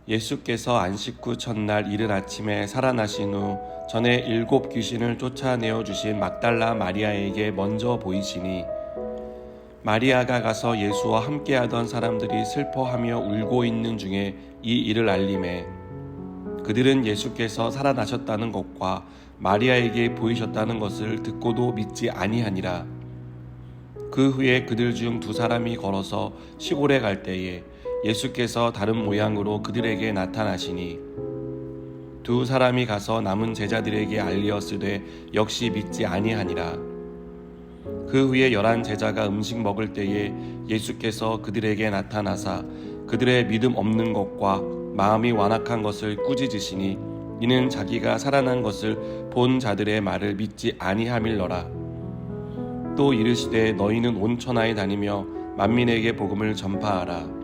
예수께서 안식 후 첫날 이른 아침에 살아나신 후 전에 7 귀신을 쫓아내어 주신 막달라 마리아에게 먼저 보이시니 마리아가 가서 예수와 함께하던 사람들이 슬퍼하며 울고 있는 중에 이 일을 알림해 그들은 예수께서 살아나셨다는 것과 마리아에게 보이셨다는 것을 듣고도 믿지 아니하니라. 그 후에 그들 중 2 사람이 걸어서 시골에 갈 때에 예수께서 다른 모양으로 그들에게 나타나시니 2 사람이 가서 남은 제자들에게 알리었으되 역시 믿지 아니하니라. 그 후에 11 제자가 음식 먹을 때에 예수께서 그들에게 나타나사 그들의 믿음 없는 것과 마음이 완악한 것을 꾸짖으시니 이는 자기가 살아난 것을 본 자들의 말을 믿지 아니함일러라. 또 이르시되 너희는 온 천하에 다니며 만민에게 복음을 전파하라.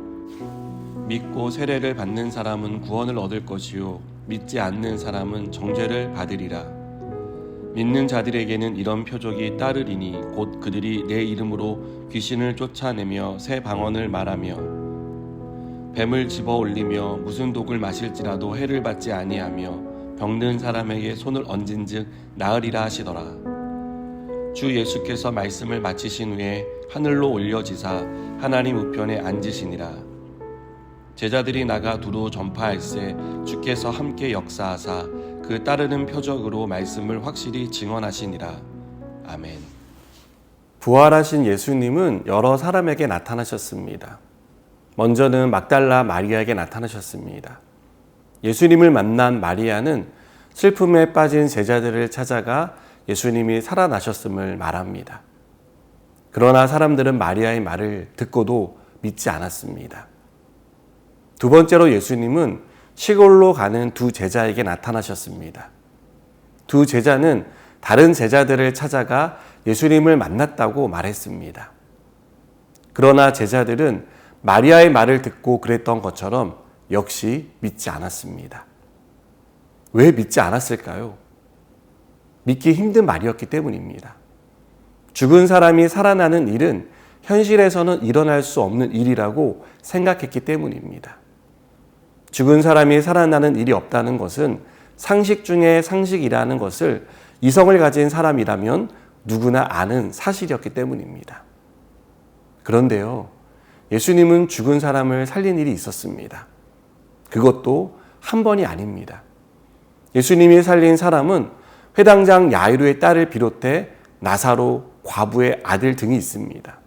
믿고 세례를 받는 사람은 구원을 얻을 것이요 믿지 않는 사람은 정죄를 받으리라. 믿는 자들에게는 이런 표적이 따르리니 곧 그들이 내 이름으로 귀신을 쫓아내며 새 방언을 말하며 뱀을 집어 올리며 무슨 독을 마실지라도 해를 받지 아니하며 병든 사람에게 손을 얹은즉 나으리라 하시더라. 주 예수께서 말씀을 마치신 후에 하늘로 올려지사 하나님 우편에 앉으시니라. 제자들이 나가 두루 전파할세 주께서 함께 역사하사 그 따르는 표적으로 말씀을 확실히 증언하시니라. 아멘. 부활하신 예수님은 여러 사람에게 나타나셨습니다. 먼저는 막달라 마리아에게 나타나셨습니다. 예수님을 만난 마리아는 슬픔에 빠진 제자들을 찾아가 예수님이 살아나셨음을 말합니다. 그러나 사람들은 마리아의 말을 듣고도 믿지 않았습니다. 2 번째로 예수님은 시골로 가는 2 제자에게 나타나셨습니다. 2 제자는 다른 제자들을 찾아가 예수님을 만났다고 말했습니다. 그러나 제자들은 마리아의 말을 듣고 그랬던 것처럼 역시 믿지 않았습니다. 왜 믿지 않았을까요? 믿기 힘든 말이었기 때문입니다. 죽은 사람이 살아나는 일은 현실에서는 일어날 수 없는 일이라고 생각했기 때문입니다. 죽은 사람이 살아나는 일이 없다는 것은 상식 중에 상식이라는 것을 이성을 가진 사람이라면 누구나 아는 사실이었기 때문입니다. 그런데요, 예수님은 죽은 사람을 살린 일이 있었습니다. 그것도 한 번이 아닙니다. 예수님이 살린 사람은 회당장 야이로의 딸을 비롯해 나사로, 과부의 아들 등이 있습니다.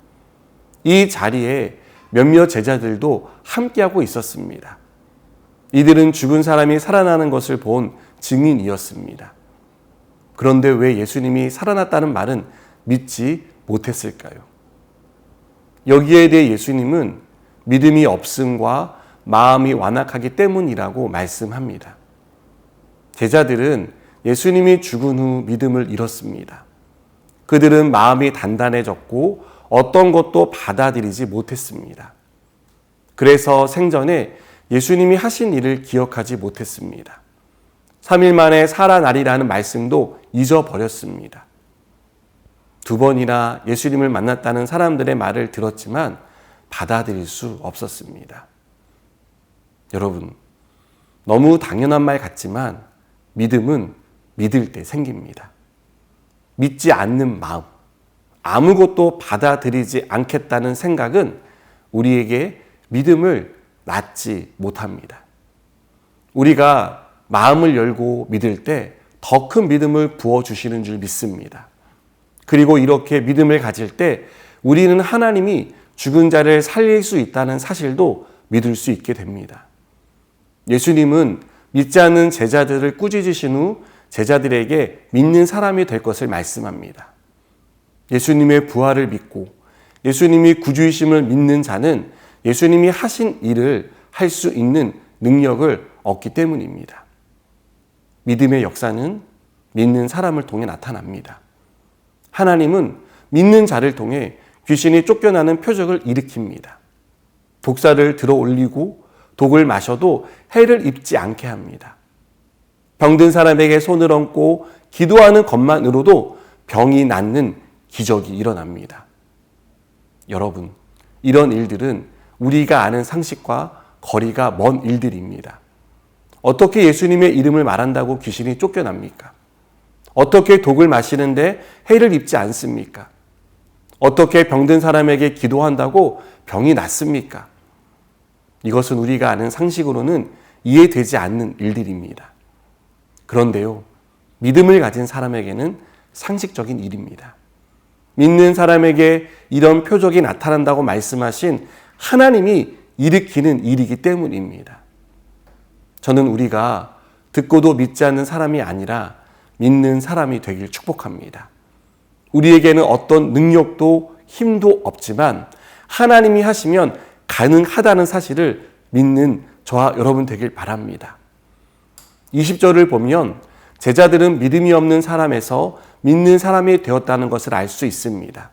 이 자리에 몇몇 제자들도 함께하고 있었습니다. 이들은 죽은 사람이 살아나는 것을 본 증인이었습니다. 그런데 왜 예수님이 살아났다는 말은 믿지 못했을까요? 여기에 대해 예수님은 믿음이 없음과 마음이 완악하기 때문이라고 말씀합니다. 제자들은 예수님이 죽은 후 믿음을 잃었습니다. 그들은 마음이 단단해졌고 어떤 것도 받아들이지 못했습니다. 그래서 생전에 예수님이 하신 일을 기억하지 못했습니다. 3일 만에 살아나리라는 말씀도 잊어버렸습니다. 2 번이나 예수님을 만났다는 사람들의 말을 들었지만 받아들일 수 없었습니다. 여러분, 너무 당연한 말 같지만 믿음은 믿을 때 생깁니다. 믿지 않는 마음, 아무것도 받아들이지 않겠다는 생각은 우리에게 믿음을 낳지 못합니다. 우리가 마음을 열고 믿을 때 더 큰 믿음을 부어주시는 줄 믿습니다. 그리고 이렇게 믿음을 가질 때 우리는 하나님이 죽은 자를 살릴 수 있다는 사실도 믿을 수 있게 됩니다. 예수님은 믿지 않는 제자들을 꾸짖으신 후 제자들에게 믿는 사람이 될 것을 말씀합니다. 예수님의 부활을 믿고 예수님이 구주이심을 믿는 자는 예수님이 하신 일을 할 수 있는 능력을 얻기 때문입니다. 믿음의 역사는 믿는 사람을 통해 나타납니다. 하나님은 믿는 자를 통해 귀신이 쫓겨나는 표적을 일으킵니다. 독사를 들어 올리고 독을 마셔도 해를 입지 않게 합니다. 병든 사람에게 손을 얹고 기도하는 것만으로도 병이 낫는 기적이 일어납니다. 여러분, 이런 일들은 우리가 아는 상식과 거리가 먼 일들입니다. 어떻게 예수님의 이름을 말한다고 귀신이 쫓겨납니까? 어떻게 독을 마시는데 해를 입지 않습니까? 어떻게 병든 사람에게 기도한다고 병이 낫습니까? 이것은 우리가 아는 상식으로는 이해되지 않는 일들입니다. 그런데요, 믿음을 가진 사람에게는 상식적인 일입니다. 믿는 사람에게 이런 표적이 나타난다고 말씀하신 하나님이 일으키는 일이기 때문입니다. 저는 우리가 듣고도 믿지 않는 사람이 아니라 믿는 사람이 되길 축복합니다. 우리에게는 어떤 능력도 힘도 없지만 하나님이 하시면 가능하다는 사실을 믿는 저와 여러분 되길 바랍니다. 20절을 보면 제자들은 믿음이 없는 사람에서 믿는 사람이 되었다는 것을 알 수 있습니다.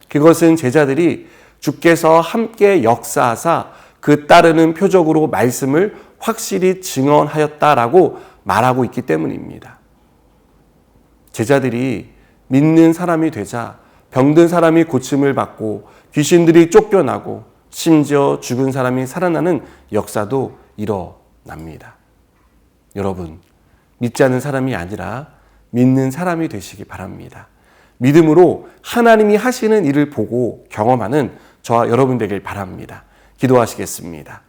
그것은 제자들이 주께서 함께 역사하사 그 따르는 표적으로 말씀을 확실히 증언하였다라고 말하고 있기 때문입니다. 제자들이 믿는 사람이 되자 병든 사람이 고침을 받고 귀신들이 쫓겨나고 심지어 죽은 사람이 살아나는 역사도 일어납니다. 여러분, 믿지 않는 사람이 아니라 믿는 사람이 되시기 바랍니다. 믿음으로 하나님이 하시는 일을 보고 경험하는 저와 여러분 되길 바랍니다. 기도하시겠습니다.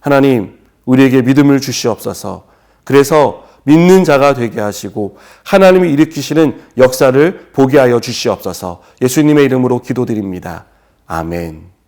하나님, 우리에게 믿음을 주시옵소서. 그래서 믿는 자가 되게 하시고 하나님이 일으키시는 역사를 보게 하여 주시옵소서. 예수님의 이름으로 기도드립니다. 아멘.